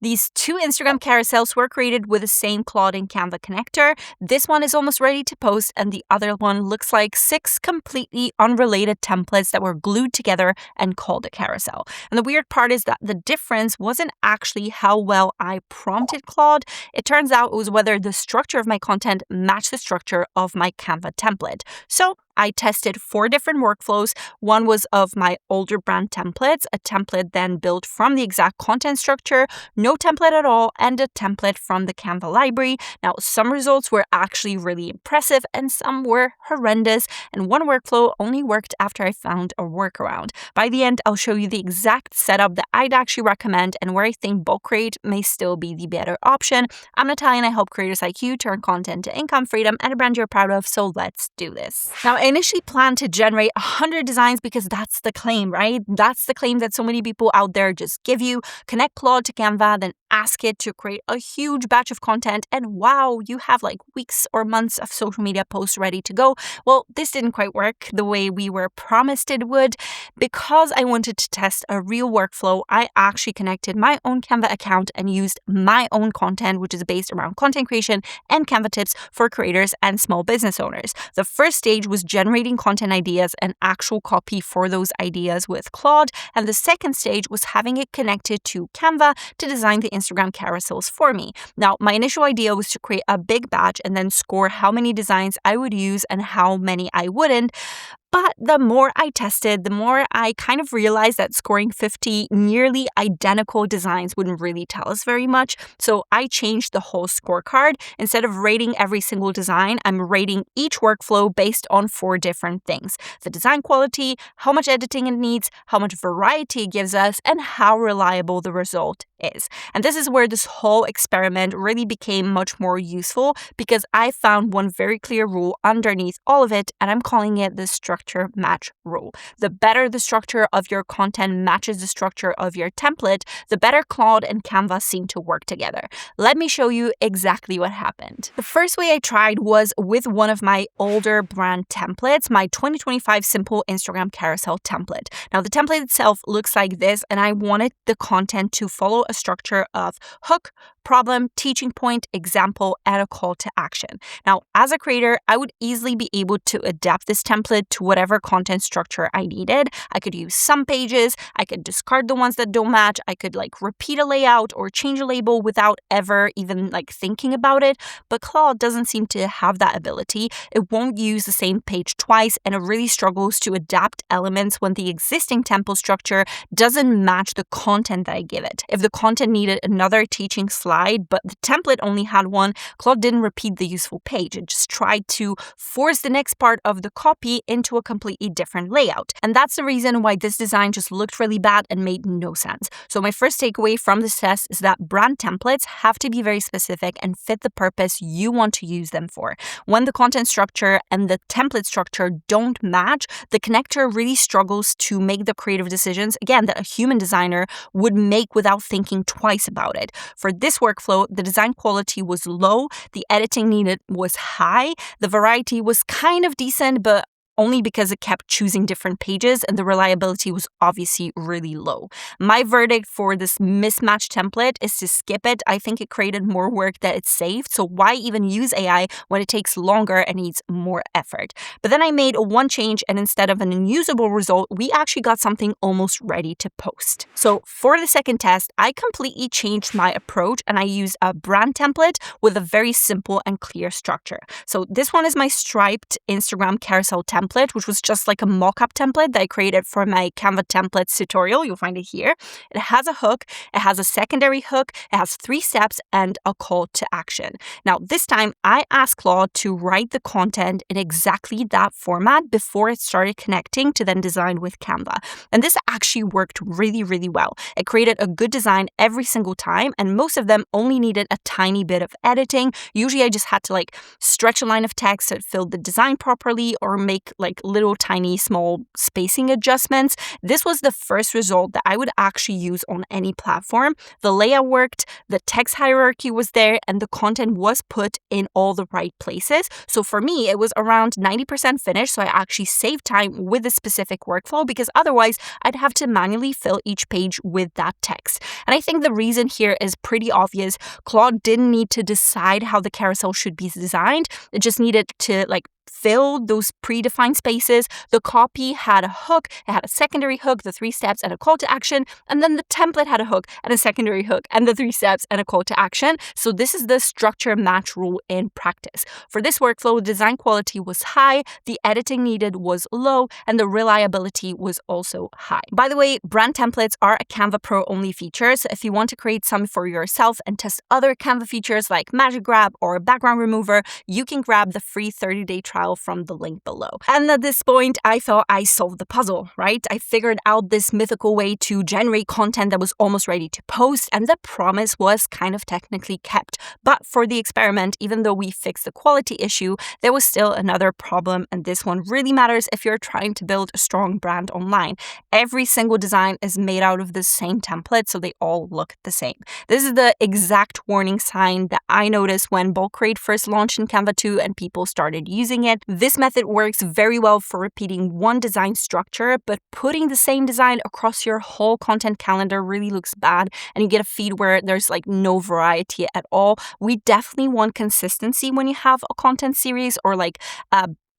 These two Instagram carousels were created with the same Claude and Canva connector. This one is almost ready to post, and the other one looks like 6 completely unrelated templates that were glued together and called a carousel. And the weird part is that the difference wasn't actually how well I prompted Claude. It turns out it was whether the structure of my content matched the structure of my Canva template. So I tested 4 different workflows. One was of my older brand templates, a template then built from the exact content structure, no template at all, and a template from the Canva library. Now, some results were actually really impressive and some were horrendous, and one workflow only worked after I found a workaround. By the end, I'll show you the exact setup that I'd actually recommend and where I think bulk create may still be the better option. I'm Natalia and I help creators like you turn content to income freedom and a brand you're proud of, so let's do this. Now, I initially planned to generate 100 designs because that's the claim, right? That's the claim that so many people out there just give you. Connect Claude to Canva, then ask it to create a huge batch of content, and wow, you have like weeks or months of social media posts ready to go. Well, this didn't quite work the way we were promised it would. Because I wanted to test a real workflow, I actually connected my own Canva account and used my own content, which is based around content creation and Canva tips for creators and small business owners. The first stage was generating content ideas and actual copy for those ideas with Claude, and the second stage was having it connected to Canva to design the Instagram carousels for me. Now, my initial idea was to create a big batch and then score how many designs I would use and how many I wouldn't. But the more I tested, the more I kind of realized that scoring 50 nearly identical designs wouldn't really tell us very much. So I changed the whole scorecard. Instead of rating every single design, I'm rating each workflow based on 4 different things: the design quality, how much editing it needs, how much variety it gives us, and how reliable the result is. And this is where this whole experiment really became much more useful because I found one very clear rule underneath all of it, and I'm calling it the structure match rule. The better the structure of your content matches the structure of your template, the better Claude and Canva seem to work together. Let me show you exactly what happened. The first way I tried was with one of my older brand templates, my 2025 simple Instagram carousel template. Now, the template itself looks like this, and I wanted the content to follow a structure of hook, problem, teaching point, example, and a call to action. Now, as a creator, I would easily be able to adapt this template to whatever content structure I needed. I could use some pages, I could discard the ones that don't match, I could repeat a layout or change a label without ever even thinking about it. But Claude doesn't seem to have that ability. It won't use the same page twice, and it really struggles to adapt elements when the existing template structure doesn't match the content that I give it. If the content needed another teaching slide, but the template only had one, Claude didn't repeat the useful page. It just tried to force the next part of the copy into a completely different layout. And that's the reason why this design just looked really bad and made no sense. So my first takeaway from this test is that brand templates have to be very specific and fit the purpose you want to use them for. When the content structure and the template structure don't match, the connector really struggles to make the creative decisions, again, that a human designer would make without thinking twice about it. For this workflow, the design quality was low, the editing needed was high, the variety was kind of decent, but only because it kept choosing different pages, and the reliability was obviously really low. My verdict for this mismatched template is to skip it. I think it created more work that it saved, so why even use AI when it takes longer and needs more effort? But then I made one change, and instead of an unusable result, we actually got something almost ready to post. So for the second test, I completely changed my approach, and I used a brand template with a very simple and clear structure. So this one is my striped Instagram carousel template, which was just like a mock-up template that I created for my Canva templates tutorial. You'll find it here. It has a hook, it has a secondary hook, it has 3 steps, and a call to action. Now, this time, I asked Claude to write the content in exactly that format before it started connecting to then design with Canva. And this actually worked really, really well. It created a good design every single time, and most of them only needed a tiny bit of editing. Usually, I just had to stretch a line of text so it filled the design properly or make with like little tiny small spacing adjustments. This was the first result that I would actually use on any platform. The layout worked, the text hierarchy was there, and the content was put in all the right places. So for me, it was around 90% finished. So I actually saved time with a specific workflow because otherwise I'd have to manually fill each page with that text. And I think the reason here is pretty obvious. Claude didn't need to decide how the carousel should be designed. It just needed to fill those predefined spaces. The copy had a hook, it had a secondary hook, the 3 steps, and a call to action. And then the template had a hook and a secondary hook and the 3 steps and a call to action. So this is the structure match rule in practice. For this workflow, the design quality was high, the editing needed was low, and the reliability was also high. By the way, brand templates are a Canva Pro only feature. So if you want to create some for yourself and test other Canva features like Magic Grab or Background Remover, you can grab the free 30-day trial from the link below. And at this point, I thought I solved the puzzle, right? I figured out this mythical way to generate content that was almost ready to post, and the promise was kind of technically kept. But for the experiment, even though we fixed the quality issue, there was still another problem, and this one really matters if you're trying to build a strong brand online. Every single design is made out of the same template, so they all look the same. This is the exact warning sign that I noticed when Bulk Create first launched in Canva 2 and people started using it. This method works very well for repeating one design structure, but putting the same design across your whole content calendar really looks bad, and you get a feed where there's no variety at all. We definitely want consistency when you have a content series or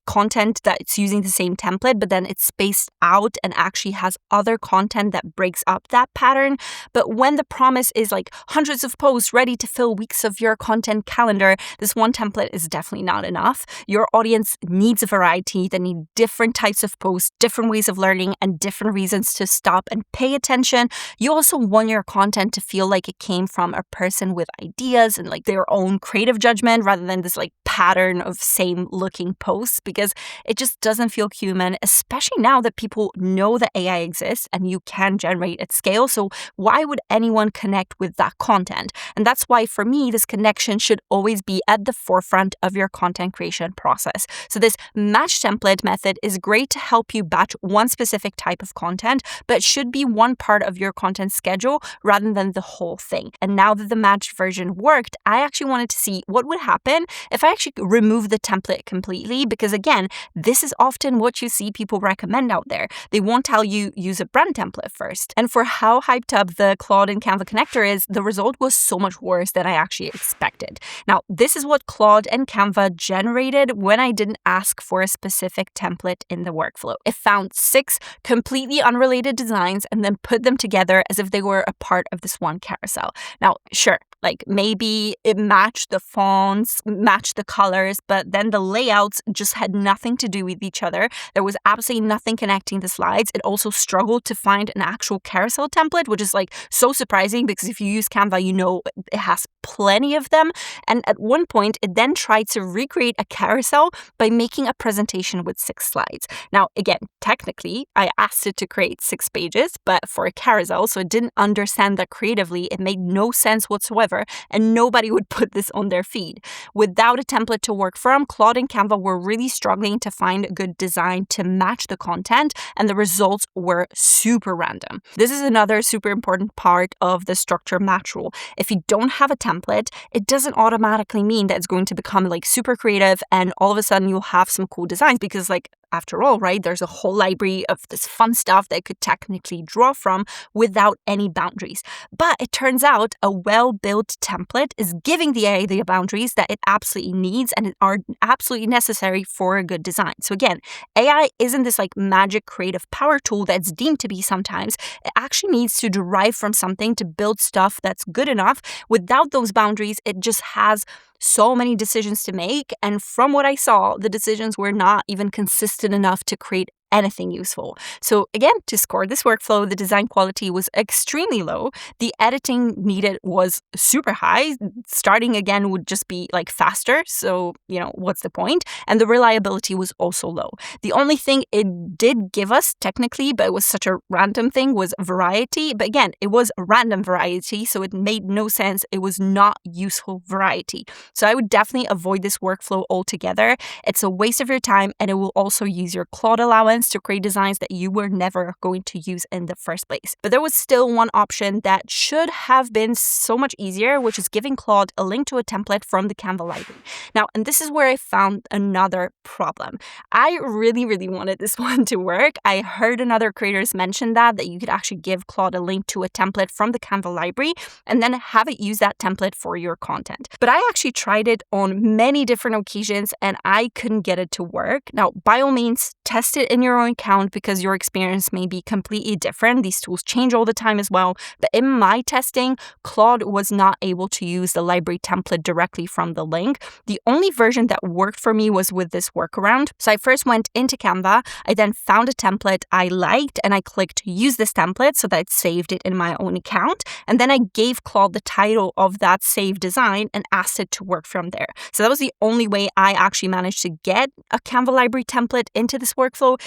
content that's using the same template, but then it's spaced out and actually has other content that breaks up that pattern. But when the promise is hundreds of posts ready to fill weeks of your content calendar, this one template is definitely not enough. Your audience needs a variety. They need different types of posts, different ways of learning, and different reasons to stop and pay attention. You also want your content to feel like it came from a person with ideas and their own creative judgment rather than this pattern of same looking posts, because it just doesn't feel human, especially now that people know that AI exists and you can generate at scale. So why would anyone connect with that content? And that's why for me, this connection should always be at the forefront of your content creation process. So this match template method is great to help you batch one specific type of content, but should be one part of your content schedule rather than the whole thing. And now that the matched version worked, I actually wanted to see what would happen if I actually remove the template completely, because again, this is often what you see people recommend out there. They won't tell you use a brand template first. And for how hyped up the Claude and Canva connector is, the result was so much worse than I actually expected. Now, this is what Claude and Canva generated when I didn't ask for a specific template in the workflow. It found 6 completely unrelated designs and then put them together as if they were a part of this one carousel. Now, sure, maybe it matched the fonts, matched the colors, but then the layouts just had nothing to do with each other. There was absolutely nothing connecting the slides. It also struggled to find an actual carousel template, which is so surprising because if you use Canva, you know it has plenty of them. And at one point, it then tried to recreate a carousel by making a presentation with 6 slides. Now, again, technically, I asked it to create 6 pages, but for a carousel, so it didn't understand that creatively. It made no sense whatsoever, and nobody would put this on their feed. Without a template to work from, Claude and Canva were really struggling to find a good design to match the content, and the results were super random. This is another super important part of the structure match rule. If you don't have a template, it doesn't automatically mean that it's going to become super creative and all of a sudden you'll have some cool designs, because after all, right, there's a whole library of this fun stuff that I could technically draw from without any boundaries. But it turns out a well-built template is giving the AI the boundaries that it absolutely needs and are absolutely necessary for a good design. So again, AI isn't this magic creative power tool that's deemed to be sometimes. It actually needs to derive from something to build stuff that's good enough. Without those boundaries, it just has so many decisions to make. And from what I saw, the decisions were not even consistent enough to create anything useful. So again, to score this workflow, the design quality was extremely low. The editing needed was super high. Starting again would just be like faster. So, what's the point? And the reliability was also low. The only thing it did give us technically, but it was such a random thing, was variety. But again, it was a random variety, so it made no sense. It was not useful variety. So I would definitely avoid this workflow altogether. It's a waste of your time, and it will also use your Claude allowance to create designs that you were never going to use in the first place. But there was still one option that should have been so much easier, which is giving Claude a link to a template from the Canva library. Now, and this is where I found another problem. I really, really wanted this one to work. I heard another creators mention that you could actually give Claude a link to a template from the Canva library and then have it use that template for your content. But I actually tried it on many different occasions and I couldn't get it to work. Now, by all means, test it in your own account because your experience may be completely different. These tools change all the time as well. But in my testing, Claude was not able to use the library template directly from the link. The only version that worked for me was with this workaround. So I first went into Canva. I then found a template I liked and I clicked use this template so that it saved it in my own account. And then I gave Claude the title of that saved design and asked it to work from there. So that was the only way I actually managed to get a Canva library template into this workflow.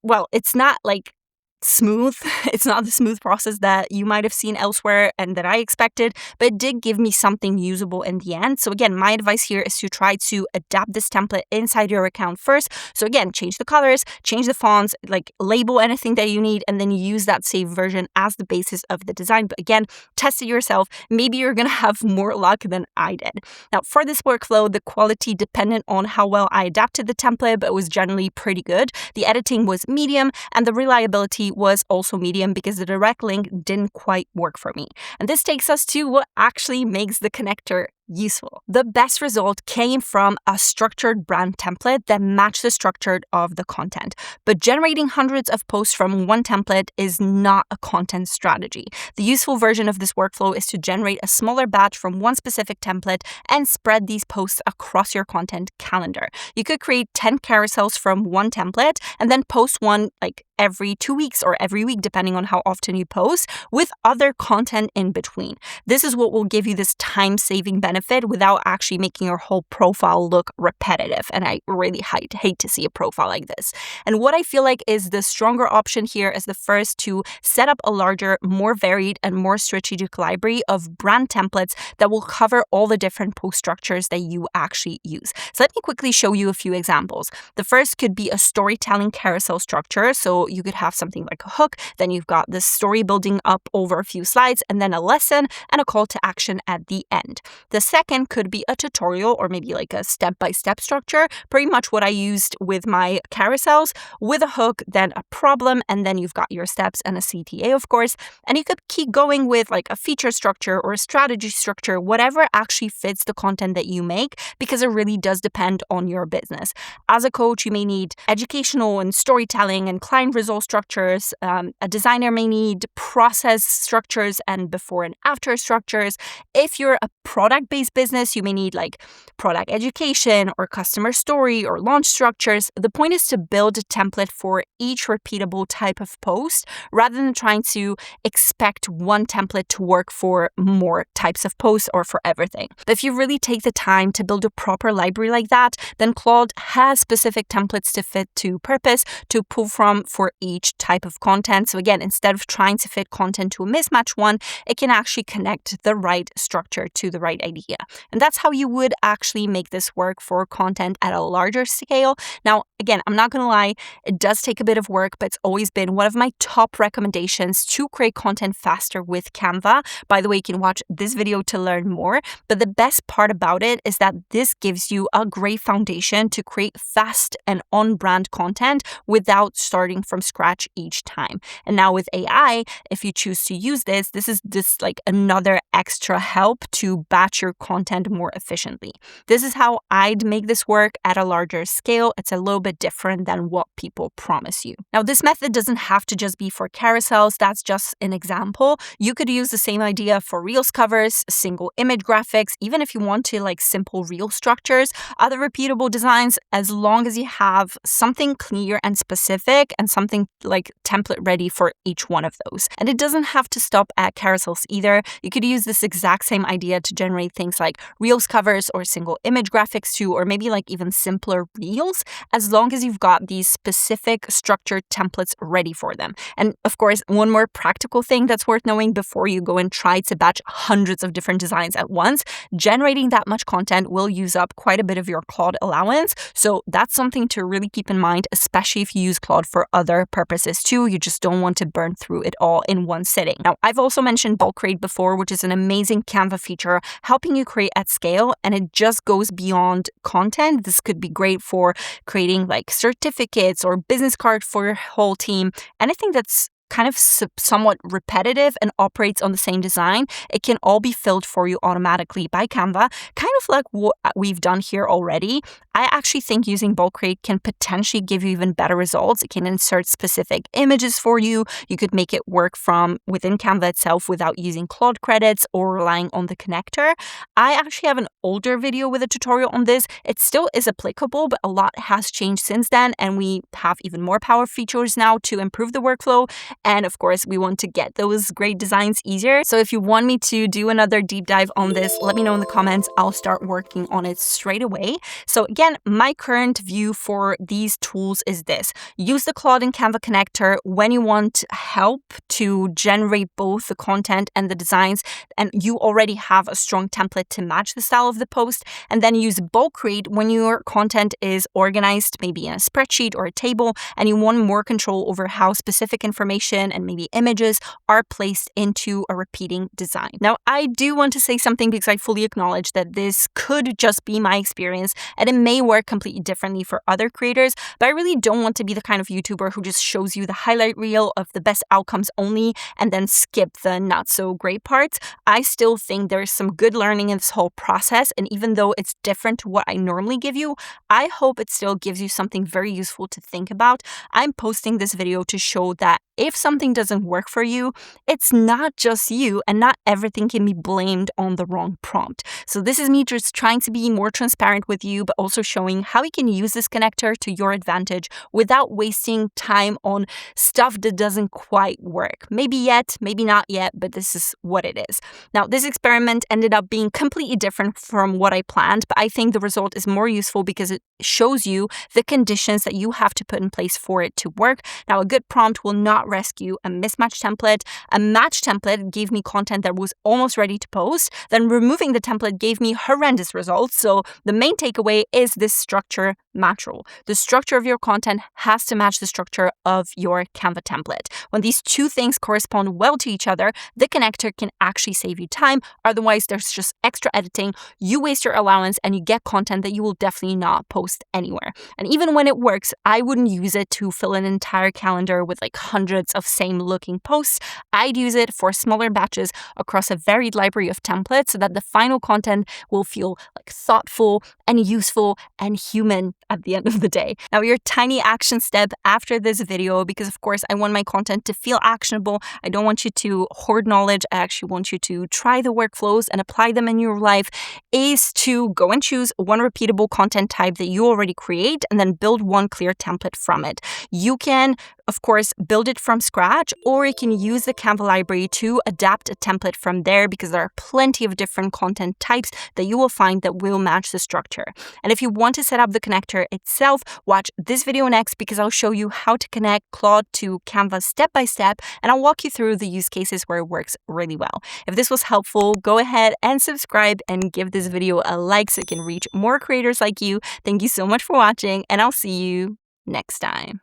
Well, it's not like smooth. It's not the smooth process that you might have seen elsewhere and that I expected, but it did give me something usable in the end. So again, my advice here is to try to adapt this template inside your account first. So again, change the colors, change the fonts, like label anything that you need, and then use that saved version as the basis of the design. But again, test it yourself. Maybe you're going to have more luck than I did. Now, for this workflow, the quality depended on how well I adapted the template, but it was generally pretty good. The editing was medium and the reliability was also medium because the direct link didn't quite work for me. And this takes us to what actually makes the connector useful. The best result came from a structured brand template that matched the structure of the content. But generating hundreds of posts from one template is not a content strategy. The useful version of this workflow is to generate a smaller batch from one specific template and spread these posts across your content calendar. You could create 10 carousels from one template and then post one like every 2 weeks or every week, depending on how often you post, with other content in between. This is what will give you this time-saving benefit without actually making your whole profile look repetitive. And I really hate to see a profile like this. And what I feel like is the stronger option here is the first to set up a larger, more varied, and more strategic library of brand templates that will cover all the different post structures that you actually use. So let me quickly show you a few examples. The first could be a storytelling carousel structure. So you could have something like a hook, then you've got this story building up over a few slides, and then a lesson and a call to action at the end. The second could be a tutorial or maybe like a step-by-step structure, pretty much what I used with my carousels, with a hook, then a problem, and then you've got your steps and a CTA, of course. And you could keep going with like a feature structure or a strategy structure, whatever actually fits the content that you make, because it really does depend on your business. As a coach, you may need educational and storytelling and client result structures. A designer may need process structures and before and after structures. If you're a product-based business, you may need like product education or customer story or launch structures. The point is to build a template for each repeatable type of post rather than trying to expect one template to work for more types of posts or for everything. But if you really take the time to build a proper library like that, then Claude has specific templates to fit to purpose to pull from for each type of content. So again, instead of trying to fit content to a mismatched one, it can actually connect the right structure to the right idea. And that's how you would actually make this work for content at a larger scale. Now, again, I'm not going to lie, it does take a bit of work, but it's always been one of my top recommendations to create content faster with Canva. By the way, you can watch this video to learn more. But the best part about it is that this gives you a great foundation to create fast and on-brand content without starting from scratch each time. And now with AI, if you choose to use this is just like another extra help to batch your structure content more efficiently. This is how I'd make this work at a larger scale. It's a little bit different than what people promise you. Now, this method doesn't have to just be for carousels. That's just an example. You could use the same idea for Reels covers, single image graphics, even if you want to like simple reel structures, other repeatable designs, as long as you have something clear and specific and something like template ready for each one of those. And it doesn't have to stop at carousels either. You could use this exact same idea to generate things like Reels covers or single image graphics too, or maybe like even simpler reels, as long as you've got these specific structured templates ready for them. And of course, one more practical thing that's worth knowing before you go and try to batch hundreds of different designs at once, generating that much content will use up quite a bit of your Claude allowance. So that's something to really keep in mind, especially if you use Claude for other purposes too. You just don't want to burn through it all in one sitting. Now, I've also mentioned bulk create before, which is an amazing Canva feature helping you create at scale, and it just goes beyond content. This could be great for creating like certificates or business cards for your whole team. Anything that's kind of somewhat repetitive and operates on the same design, it can all be filled for you automatically by Canva, kind of like what we've done here already. I actually think using bulk create can potentially give you even better results. It can insert specific images for you. You could make it work from within Canva itself without using Claude credits or relying on the connector. I actually have an older video with a tutorial on this. It still is applicable, but a lot has changed since then, and we have even more power features now to improve the workflow. And of course, we want to get those great designs easier. So if you want me to do another deep dive on this, let me know in the comments. I'll start working on it straight away. So again, my current view for these tools is this. Use the Claude and Canva connector when you want help to generate both the content and the designs, and you already have a strong template to match the style of the post. And then use bulk create when your content is organized, maybe in a spreadsheet or a table, and you want more control over how specific information and maybe images are placed into a repeating design. Now, I do want to say something because I fully acknowledge that this could just be my experience and it may work completely differently for other creators, but I really don't want to be the kind of YouTuber who just shows you the highlight reel of the best outcomes only and then skip the not so great parts. I still think there's some good learning in this whole process, and even though it's different to what I normally give you, I hope it still gives you something very useful to think about. I'm posting this video to show that if something doesn't work for you, it's not just you, and not everything can be blamed on the wrong prompt. So this is me just trying to be more transparent with you, but also showing how you can use this connector to your advantage without wasting time on stuff that doesn't quite work. Maybe yet, maybe not yet, but this is what it is. Now, this experiment ended up being completely different from what I planned, but I think the result is more useful because it shows you the conditions that you have to put in place for it to work. Now, a good prompt will not rescue a mismatched template. A matched template gave me content that was almost ready to post. Then removing the template gave me horrendous results. So the main takeaway is this structure match rule. The structure of your content has to match the structure of your Canva template. When these two things correspond well to each other, the connector can actually save you time. Otherwise, there's just extra editing. You waste your allowance and you get content that you will definitely not post anywhere. And even when it works, I wouldn't use it to fill an entire calendar with like hundreds of same looking posts. I'd use it for smaller batches across a varied library of templates so that the final content will feel like thoughtful and useful and human at the end of the day. Now, your tiny action step after this video, because of course I want my content to feel actionable. I don't want you to hoard knowledge. I actually want you to try the workflows and apply them in your life, is to go and choose one repeatable content type that you already create and then build one clear template from it. You can, of course, build it from scratch, or you can use the Canva library to adapt a template from there, because there are plenty of different content types that you will find that will match the structure. And if you want to set up the connector itself, watch this video next, because I'll show you how to connect Claude to Canva step by step, and I'll walk you through the use cases where it works really well. If this was helpful, go ahead and subscribe and give this video a like so it can reach more creators like you. Thank you so much for watching, and I'll see you next time.